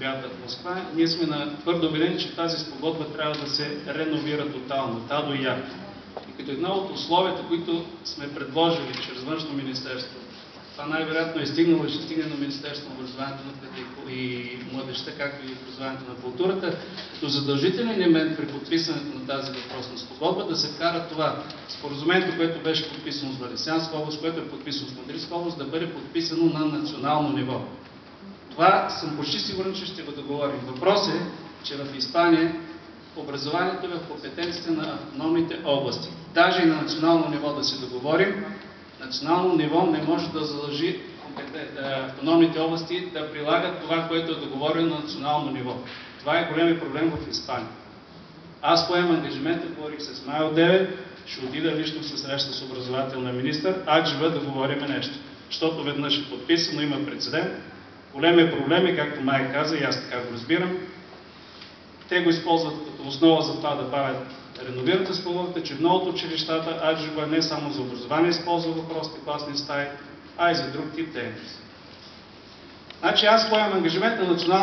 обяда в Москва, ние сме на твърдо убедени, че тази спогодба трябва да се реновира тотално, от А до Я. И като едно от условията, които сме предложили чрез Външно министерство, това най-вероятно е стигнало и ще стигне на Министерство на образованието и младежта, както и образованието на културата, като задължителен елемент при подписването на тази въпросна спогодба да се вкара това споразумението, което беше подписано с Валенсианска област, което е подписано с Мадридска област, да бъде подписано на национално ниво. Това съм почти сигурен, че ще го договорим. Въпрос е, че в Испания образованието е в компетенциите на автономните области. Даже и на национално ниво да се договорим, национално ниво не може да задължи автономните области да прилагат това, което е договорено на национално ниво. Това е големи проблем в Испания. Аз поемам ангажимента, говорих с Майл 9, ще отида лично се среща с образователния министър, аджива да говорим нещо. Защото веднъж е подписано, има прецедент. Големи проблеми, както Май каза, и аз така го разбирам. Те го използват като основа за това да бавят реновирате спогодбата, че в много от училищата аджиба не само за образование използва въпросите класни стаи, а и за друг тип дейност. Значи аз поемам ангажимент на национално